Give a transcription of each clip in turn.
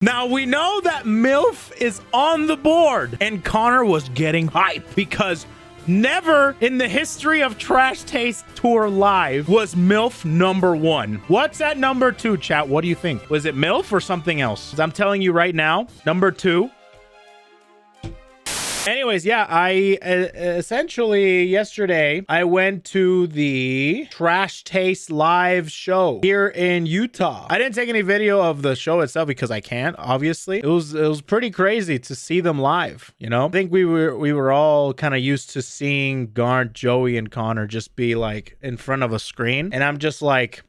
Now, we know that MILF is on the board, and Connor was getting hyped because never in the history of Trash Taste Tour Live was MILF #1. What's at #2, chat? What do you think? Was it MILF or something else? 'Cause I'm telling you right now, #2. Anyways, yeah, I essentially yesterday I went to the Trash Taste live show here in Utah. I didn't take any video of the show itself because I can't, obviously. It was pretty crazy to see them live, you know? I think we were all kind of used to seeing Garnt, Joey, and Connor just be like in front of a screen, and I'm just like,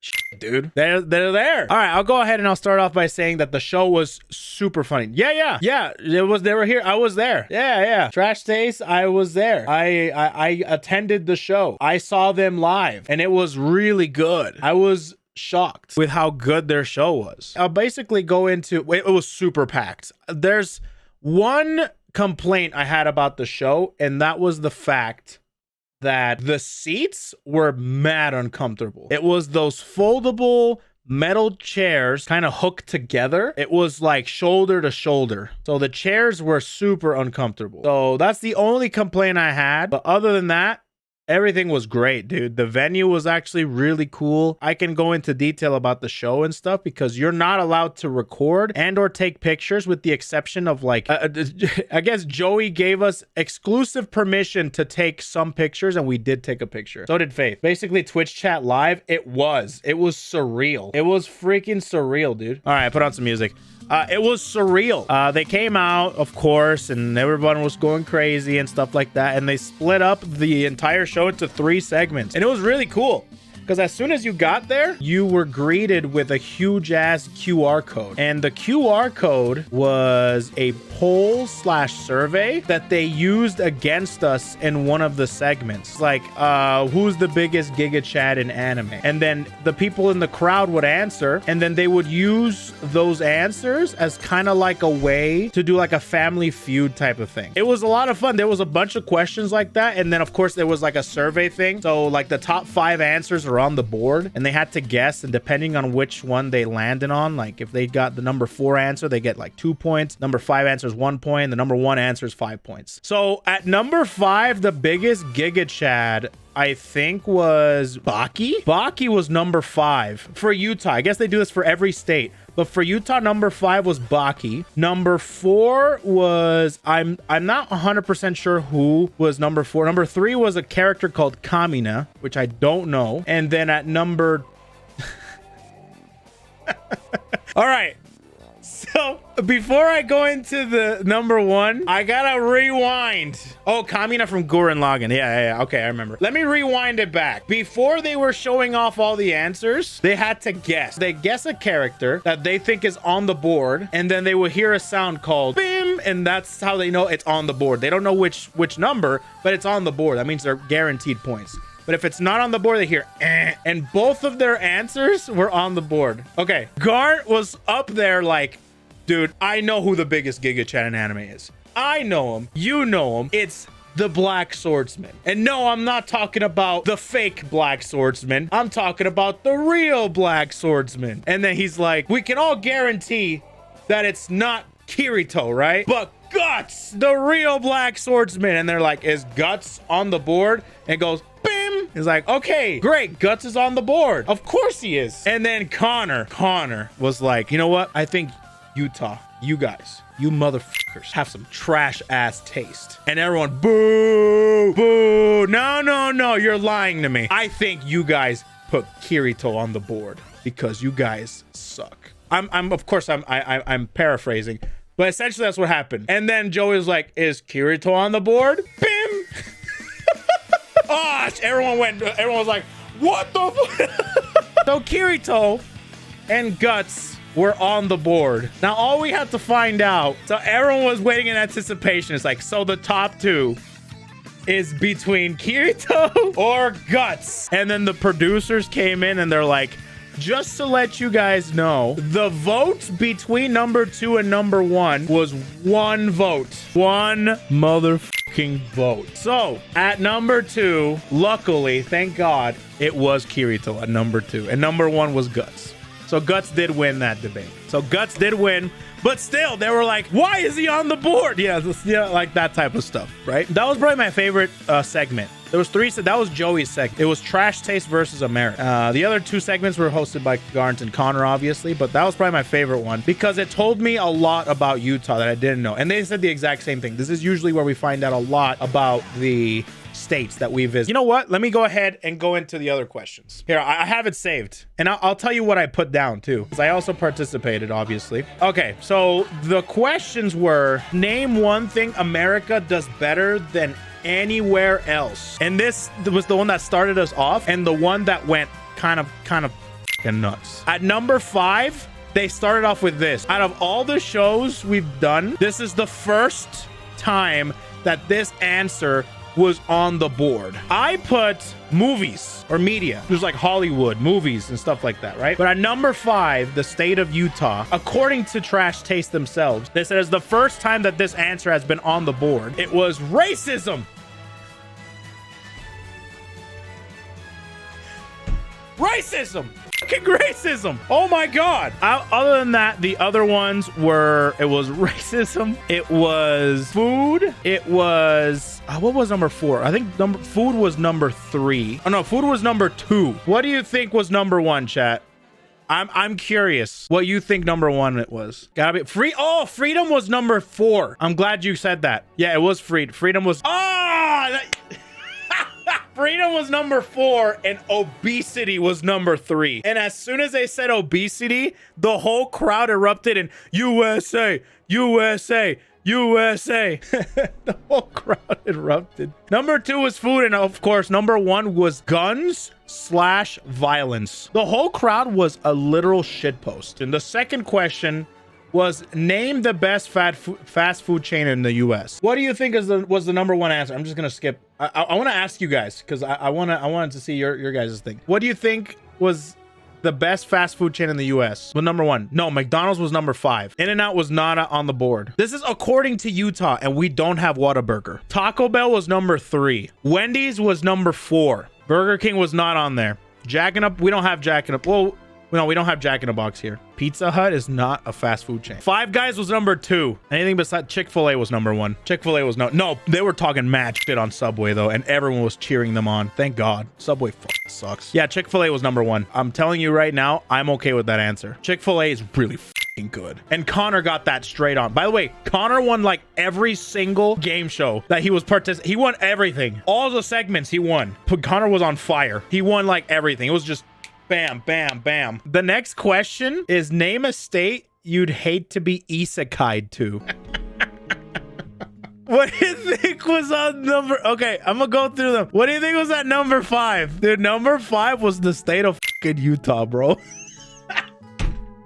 shit, dude, they're there. All right, I'll go ahead and I'll start off by saying that the show was super funny. Yeah, they were here. I was there. Yeah. Trash Taste, I was there. I attended the show. I saw them live, and it was really good. I was shocked with how good their show was. I'll basically go into it was super packed. There's one complaint I had about the show, and that was the fact that the seats were mad uncomfortable. It was those foldable metal chairs kind of hooked together. It was like shoulder to shoulder. So the chairs were super uncomfortable. So that's the only complaint I had. But other than that, everything was great, dude. The venue was actually really cool. I can go into detail about the show and stuff because you're not allowed to record and or take pictures with the exception of like, I guess Joey gave us exclusive permission to take some pictures, and we did take a picture. So did Faith. Basically, Twitch chat live, it was surreal. It was freaking surreal, dude. All right, put on some music. It was surreal. They came out, of course, and everyone was going crazy and stuff like that. And they split up the entire show into 3 segments. And it was really cool. Because as soon as you got there, you were greeted with a huge ass QR code. And the QR code was a poll/survey that they used against us in one of the segments. Like, who's the biggest Giga Chad in anime? And then the people in the crowd would answer, and then they would use those answers as kind of like a way to do like a Family Feud type of thing. It was a lot of fun. There was a bunch of questions like that. And then of course there was like a survey thing. So like the top 5 answers were on the board, and they had to guess, and depending on which one they landed on, like if they got the number 4 answer, they get like 2 points. Number 5 answers 1 point. The number 1 answers 5 points. So at number 5, the biggest Giga Chad, I think, was Baki. Baki was number 5 for Utah. I guess they do this for every state, but for Utah, number 5 was Baki. Number 4 was, I'm not 100% sure who was number 4. Number 3 was a character called Kamina, which I don't know. And then at number all right, so before I go into the number 1, I gotta rewind. Oh, Kamina from Gurren Lagann. Yeah. Okay, I remember. Let me rewind it back. Before they were showing off all the answers, they had to guess. They guess a character that they think is on the board, and then they will hear a sound called bim, and that's how they know it's on the board. They don't know which number, but it's on the board. That means they're guaranteed points. But if it's not on the board, they hear eh, and both of their answers were on the board. Okay, Garnt was up there like, dude, I know who the biggest Giga Chad in anime is. I know him. You know him. It's the Black Swordsman. And no, I'm not talking about the fake Black Swordsman. I'm talking about the real Black Swordsman. And then he's like, we can all guarantee that it's not Kirito, right? But Guts, the real Black Swordsman. And they're like, is Guts on the board? And it goes, bim. He's like, okay, great. Guts is on the board. Of course he is. And then Connor was like, you know what? I think Utah, you guys, you motherfuckers have some trash ass taste. And everyone, boo, boo. No, you're lying to me. I think you guys put Kirito on the board because you guys suck. Of course I'm paraphrasing, but essentially that's what happened. And then Joey was like, is Kirito on the board? Bim. Oh, everyone was like, what the fuck? So Kirito and Guts were on the board. Now all we had to find out, so everyone was waiting in anticipation. It's like, so the top 2 is between Kirito or Guts. And then the producers came in and they're like, just to let you guys know, the vote between number 2 and number 1 was 1 vote. 1 motherfucking vote. So at number 2, luckily, thank God, it was Kirito at number 2, and number 1 was Guts. So Guts did win that debate. So Guts did win, but still they were like, why is he on the board? Yeah, like that type of stuff, right? That was probably my favorite segment. There was three. That was Joey's segment. It was Trash Taste versus America. The other two segments were hosted by Garnt and Connor, obviously, but that was probably my favorite one because it told me a lot about Utah that I didn't know. And they said the exact same thing. This is usually where we find out a lot about the states that we visit. You know what? Let me go ahead and go into the other questions. Here, I have it saved. And I'll tell you what I put down too, because I also participated, obviously. Okay, so the questions were, name one thing America does better than anywhere else. And this was the one that started us off and the one that went kind of fucking nuts. At number 5, they started off with this. Out of all the shows we've done, this is the first time that this answer was on the board. I put movies or media. There's like Hollywood, movies and stuff like that, right? But at number 5, the state of Utah, according to Trash Taste themselves, they said it's the first time that this answer has been on the board. It was racism. Racism. Fucking racism. Oh my God. Other than that, the other ones were, it was racism. It was food. It was, what was number 4? I think food was number 3. Oh no, food was number 2. What do you think was number 1, chat? I'm curious what you think number 1 it was. Gotta be free. Oh, freedom was number 4. I'm glad you said that. Yeah, it was freedom was, freedom was number 4 and obesity was number 3. And as soon as they said obesity, the whole crowd erupted in USA, USA, USA. The whole crowd erupted. Number 2 was food. And of course, number 1 was guns/violence. The whole crowd was a literal shitpost. And the second question was, name the best fast food chain in the US. What do you think was the number 1 answer? I'm just gonna skip. I want to ask you guys because I wanted to see your guys' thing. What do you think was the best fast food chain in the US? Well, number 1. No, McDonald's was number 5. In-N-Out was not on the board. This is according to Utah, and we don't have Whataburger. Taco Bell was number 3. Wendy's was number 4. Burger King was not on there. Jack in Up, we don't have Jack in Up. Well, no, we don't have Jack in a Box here. Pizza Hut is not a fast food chain. Five Guys was number 2. Anything besides Chick-fil-A was number 1. Chick-fil-A was no, they were talking mad shit on Subway though, and everyone was cheering them on. Thank God. Subway fucking sucks. Yeah, Chick-fil-A was number 1. I'm telling you right now, I'm okay with that answer. Chick-fil-A is really fucking good. And Connor got that straight on. By the way, Connor won like every single game show that he was he won everything. All the segments he won. Connor was on fire. He won like everything. It was just bam, bam, bam. The next question is, name a state you'd hate to be isekai to. What do you think was on number... Okay, I'm gonna go through them. What do you think was at number 5? Dude, number 5 was the state of fucking Utah, bro.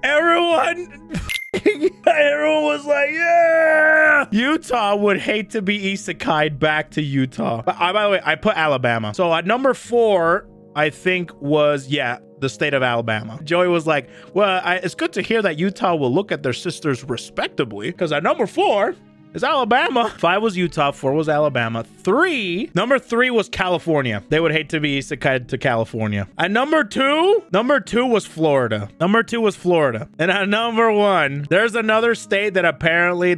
Everyone was like, yeah! Utah would hate to be isekai'd back to Utah. But by the way, I put Alabama. So at number 4, I think was, yeah, the state of Alabama. Joey was like, well, it's good to hear that Utah will look at their sisters respectably, because at number 4 is Alabama. 5 was Utah, 4 was Alabama. Number 3 was California. They would hate to be isekai to California. At number 2 was Florida. Number 2 was Florida. And at number 1, there's another state that apparently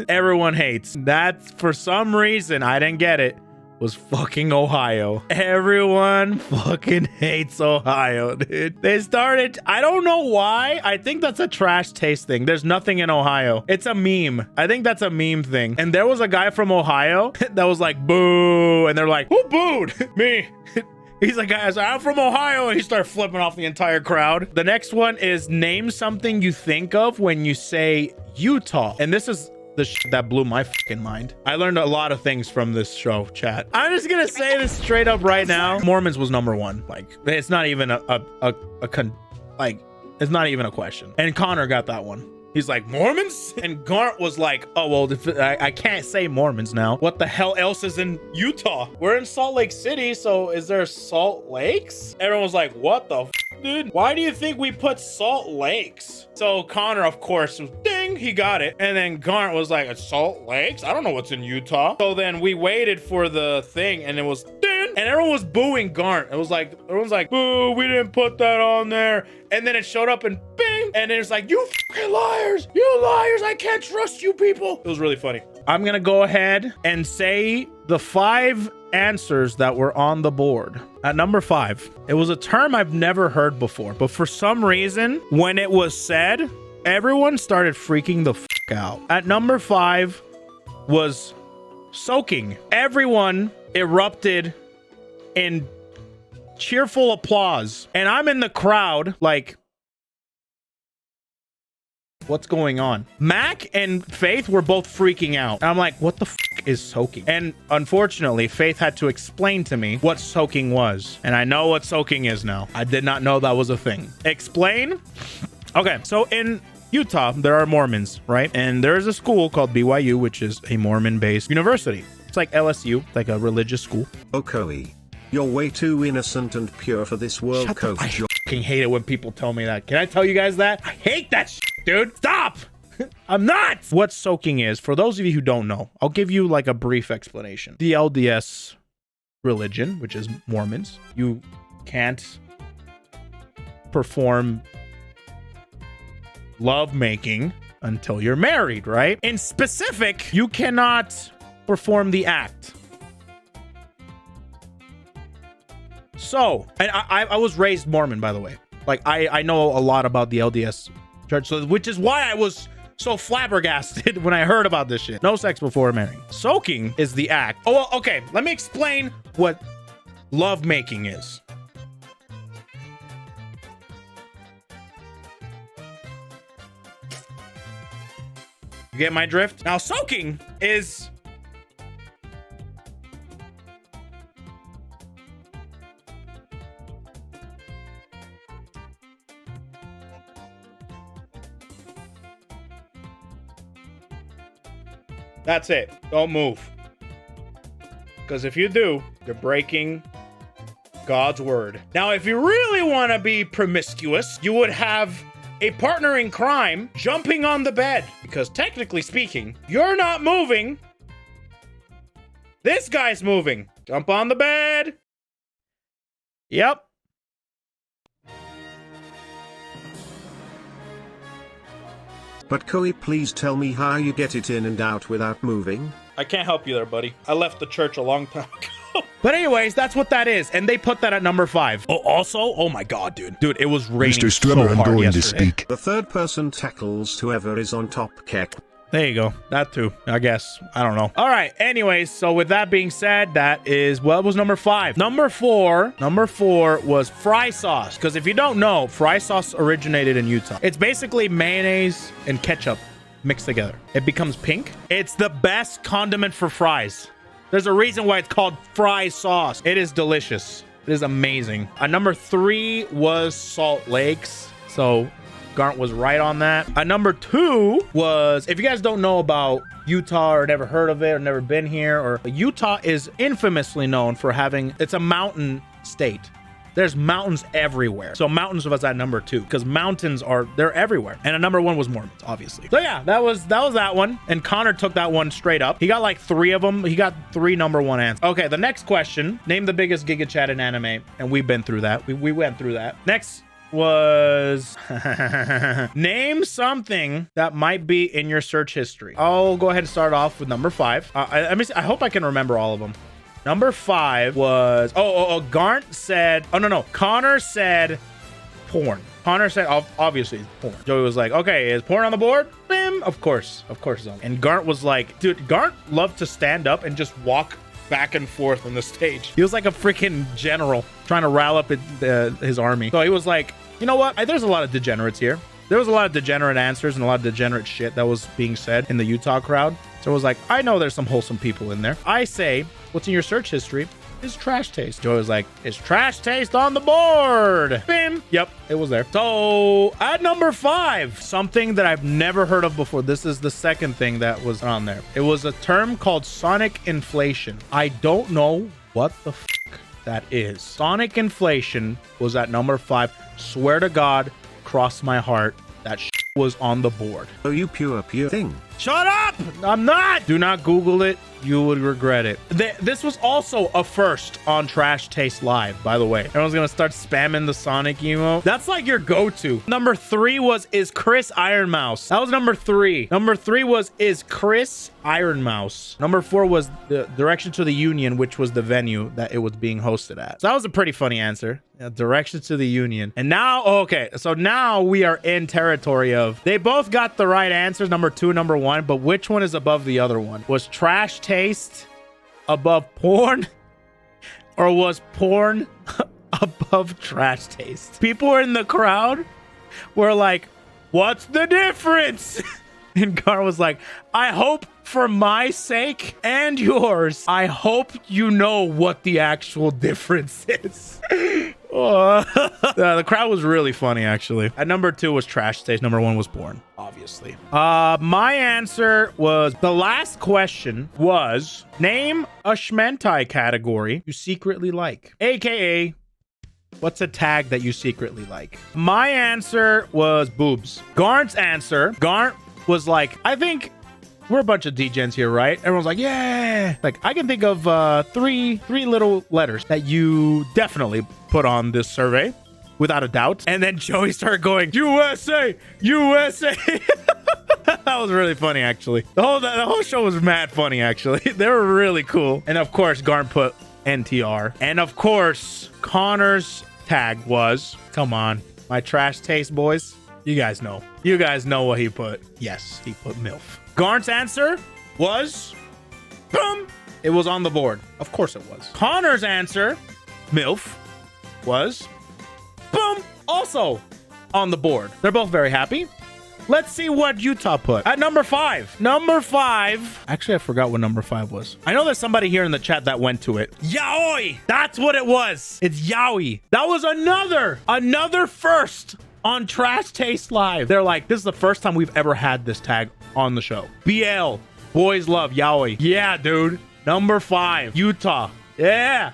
everyone hates. That's, for some reason, I didn't get it, was fucking Ohio. Everyone fucking hates Ohio, dude. They started, I don't know why. I think that's a Trash Taste thing. There's nothing in Ohio. It's a meme. I think that's a meme thing. And there was a guy from Ohio that was like, boo. And they're like, who booed? Me. He's like, guys, I'm from Ohio. And he started flipping off the entire crowd. The next one is, name something you think of when you say Utah. And this is the shit that blew my fucking mind. I learned a lot of things from this show, chat. I'm just gonna say this straight up right now. Mormons was number 1. Like, it's not even it's not even a question. And Connor got that one. He's like, Mormons? And Garnt was like, oh, well, I can't say Mormons now. What the hell else is in Utah? We're in Salt Lake City, so is there Salt Lakes? Everyone was like, what the f, dude? Why do you think we put Salt Lakes? So Connor, of course, was ding, he got it. And then Garnt was like, Salt Lakes? I don't know what's in Utah. So then we waited for the thing, and it was ding. And everyone was booing Garnt. It was like, everyone's like, boo, we didn't put that on there. And then it showed up and bing. And it's like, you fucking liars. You liars. I can't trust you people. It was really funny. I'm going to go ahead and say the 5 answers that were on the board. At number 5, it was a term I've never heard before, but for some reason, when it was said, everyone started freaking the fuck out. At number 5 was soaking. Everyone erupted in cheerful applause. And I'm in the crowd like, what's going on? Mac and Faith were both freaking out. And I'm like, what the fuck is soaking? And unfortunately, Faith had to explain to me what soaking was. And I know what soaking is now. I did not know that was a thing. Explain? Okay, so in Utah, there are Mormons, right? And there's a school called BYU, which is a Mormon-based university. It's like LSU, like a religious school. Oh, Koei, you're way too innocent and pure for this world. Shut up. I fucking hate it when people tell me that. Can I tell you guys that? I hate that shit, dude. Stop. I'm not. What soaking is, for those of you who don't know, I'll give you like a brief explanation. The LDS religion, which is Mormons, you can't perform lovemaking until you're married, right? In specific, you cannot perform the act. So, and I was raised Mormon, by the way. Like, I know a lot about the LDS church, so which is why I was so flabbergasted when I heard about this shit. No sex before marrying. Soaking is the act. Oh, well, okay. Let me explain what lovemaking is. You get my drift? Now, soaking is... That's it. Don't move. Because if you do, you're breaking God's word. Now, if you really want to be promiscuous, you would have a partner in crime jumping on the bed. Because technically speaking, you're not moving. This guy's moving. Jump on the bed. Yep. But Koei, please tell me how you get it in and out without moving. I can't help you there, buddy. I left the church a long time ago. But anyways, that's what that is. And they put that at number 5. Oh, also, oh my God, dude. Dude, it was raining Mr. Strummer, so I'm hard going yesterday. to speak. The third person tackles whoever is on top, Keck. There you go. That too, I guess. I don't know. All right. Anyways, so with that being said, that is, well, it was number 5. Number 4 was fry sauce. Because if you don't know, fry sauce originated in Utah. It's basically mayonnaise and ketchup mixed together. It becomes pink. It's the best condiment for fries. There's a reason why it's called fry sauce. It is delicious. It is amazing. Number 3 was Salt Lakes. So Garnt was right on that. Number 2 was, if you guys don't know about Utah or never heard of it or never been here, or Utah is infamously known for having, it's a mountain state. There's mountains everywhere. So mountains was at number 2 because mountains they're everywhere. And number 1 was Mormons, obviously. So yeah, that was that one. And Connor took that one straight up. He got like 3 of them. He got 3 number 1 answers. Okay, the next question, name the biggest Giga chat in anime. And we've been through that. We went through that. Next was name something that might be in your search history. I'll go ahead and start off with number 5. I hope I can remember all of them. Number 5 was Garnt said, Connor said porn. Connor said obviously porn. Joey was like, okay, is porn on the board? Bim, of course. And Garnt was like, dude, Garnt loved to stand up and just walk back and forth on the stage. He was like a freaking general trying to rile up his army. So he was like, you know what? There's a lot of degenerates here. There was a lot of degenerate answers and a lot of degenerate shit that was being said in the Utah crowd. So it was like, I know there's some wholesome people in there. I say, what's in your search history is trash taste. Joey was like, is trash taste on the board? Bim. Yep, it was there. So at number 5, something that I've never heard of before. This is the second thing that was on there. It was a term called sonic inflation. I don't know what the fuck that is. Sonic inflation was at number 5. Swear to God, cross my heart, that shit was on the board. Oh, you pure thing. Shut up! I'm not! Do not Google it. You would regret it. This was also a first on Trash Taste Live, by the way. Everyone's gonna start spamming the Sonic emote. That's like your go-to. Number 3 was, is Chris Iron Mouse? That was number 3. Number 3 was, is Chris Iron Mouse? Number 4 was the Direction to the Union, which was the venue that it was being hosted at. So that was a pretty funny answer. Yeah, Direction to the Union. And now, okay, so now we are in territory of, they both got the right answers, number 2 and number 1, but which one is above the other one? Was Trash Taste above porn? Or was porn above Trash Taste? People in the crowd were like, what's the difference? And Gar was like, I hope for my sake and yours, I hope you know what the actual difference is. The crowd was really funny, actually. At number 2 was Trash Taste. Number 1 was porn, obviously. My answer was, the last question was, name a Shmentai category you secretly like. AKA, what's a tag that you secretly like? My answer was boobs. Garnt's answer, Garnt was like, I think we're a bunch of degens here, right? Everyone's like, yeah. Like, I can think of three little letters that you definitely put on this survey, without a doubt. And then Joey started going, USA, USA. That was really funny, actually. The whole show was mad funny, actually. They were really cool. And of course, Garn put NTR. And of course, Connor's tag was, come on, my Trash Taste boys. You guys know. You guys know what he put. Yes, he put MILF. Garnt's answer was, boom, it was on the board. Of course it was. Connor's answer, MILF, was, boom, also on the board. They're both very happy. Let's see what Utah put. At number 5. Number 5. Actually, I forgot what number 5 was. I know there's somebody here in the chat that went to it. Yaoi! That's what it was. It's Yaoi. That was another first on Trash Taste Live. They're like, this is the first time we've ever had this tag on the show. BL, boys love Yaoi. Yeah, dude. Number 5, Utah. Yeah.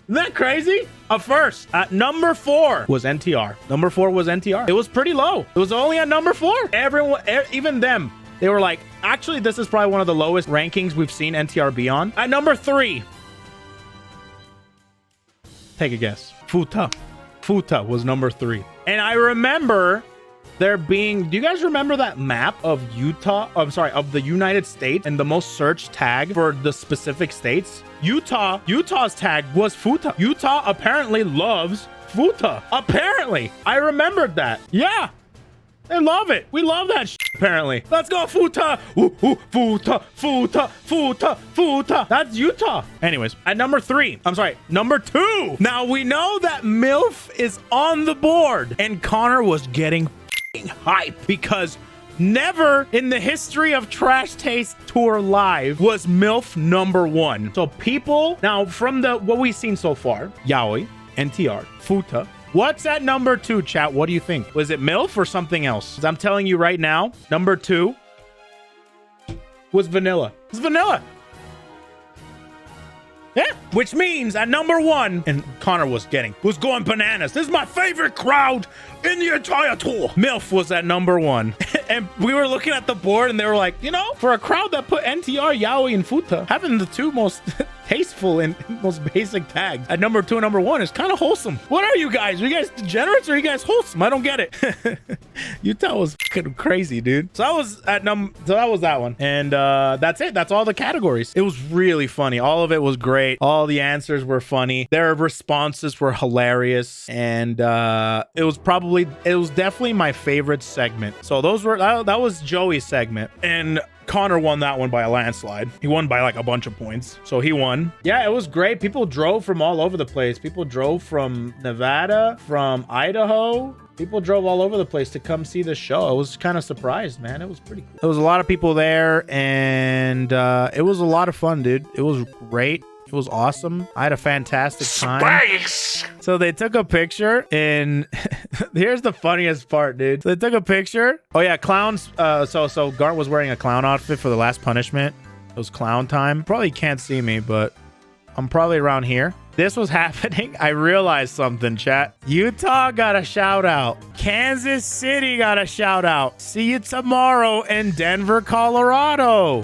Isn't that crazy? A first. At number 4 was NTR. Number 4 was NTR. It was pretty low. It was only at number 4. Everyone, even them, they were like, actually, this is probably one of the lowest rankings we've seen NTR be on. At number 3, take a guess. Futa. Futa was number 3. And I remember there being, do you guys remember that map of Utah? I'm sorry, of the United States and the most searched tag for the specific states? Utah's tag was Futa. Utah apparently loves Futa. Apparently. I remembered that. Yeah. They love it. We love that apparently. Let's go, Futa. Ooh, ooh, Futa, Futa, Futa, Futa. That's Utah. Anyways, at number 3, I'm sorry, number 2. Now we know that MILF is on the board, and Connor was getting hype because never in the history of Trash Taste Tour Live was MILF number 1. So people, now from what we've seen so far, Yaoi, NTR, Futa, what's at number 2, chat? What do you think? Was it MILF or something else? 'Cause I'm telling you right now, number 2 was Vanilla. It's Vanilla. Yeah, which means at number 1, and Connor was going bananas. This is my favorite crowd in the entire tour. MILF was at number 1. And we were looking at the board and they were like, you know, for a crowd that put NTR, Yaoi, and Futa, having the 2 most tasteful and most basic tags at number 2 and number 1 is kind of wholesome. What are you guys? Are you guys degenerates or are you guys wholesome? I don't get it. Utah was fucking crazy, dude. So that was that one. And that's it. That's all the categories. It was really funny. All of it was great. All the answers were funny. Their responses were hilarious. And it was definitely my favorite segment. So that was Joey's segment. And Connor won that one by a landslide. He won by like a bunch of points. So he won. Yeah, it was great. People drove from all over the place. People drove from Nevada, from Idaho. People drove all over the place to come see the show. I was kind of surprised, man. It was pretty cool. There was a lot of people there and it was a lot of fun, dude. It was great. It was awesome. I had a fantastic time. Space! So they took a picture and here's the funniest part, dude. So they took a picture. Oh yeah, clowns. So Garnt was wearing a clown outfit for the last punishment. It was clown time. Probably can't see me, but I'm probably around here. This was happening. I realized something, chat. Utah got a shout out. Kansas City got a shout out. See you tomorrow in Denver, Colorado.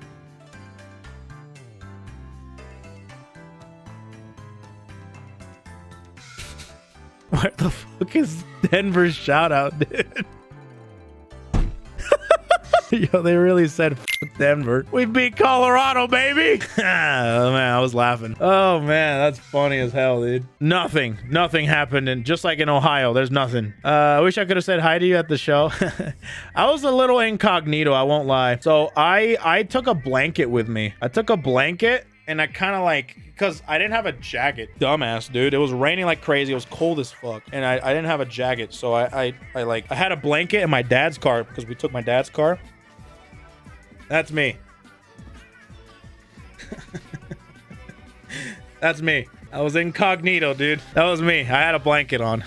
Where the fuck is Denver's shout out, dude? Yo, they really said fuck Denver. We beat Colorado, baby. Oh man, I was laughing. Oh man, that's funny as hell, dude. Nothing happened, and just like in Ohio, there's nothing. I wish I could have said hi to you at the show. I was a little incognito, I won't lie. So I took a blanket with me. I took a blanket and I kind of like, because I didn't have a jacket. Dumbass, dude. It was raining like crazy. It was cold as fuck. And I didn't have a jacket. So I had a blanket in my dad's car because we took my dad's car. That's me. That's me. I was incognito, dude. That was me. I had a blanket on.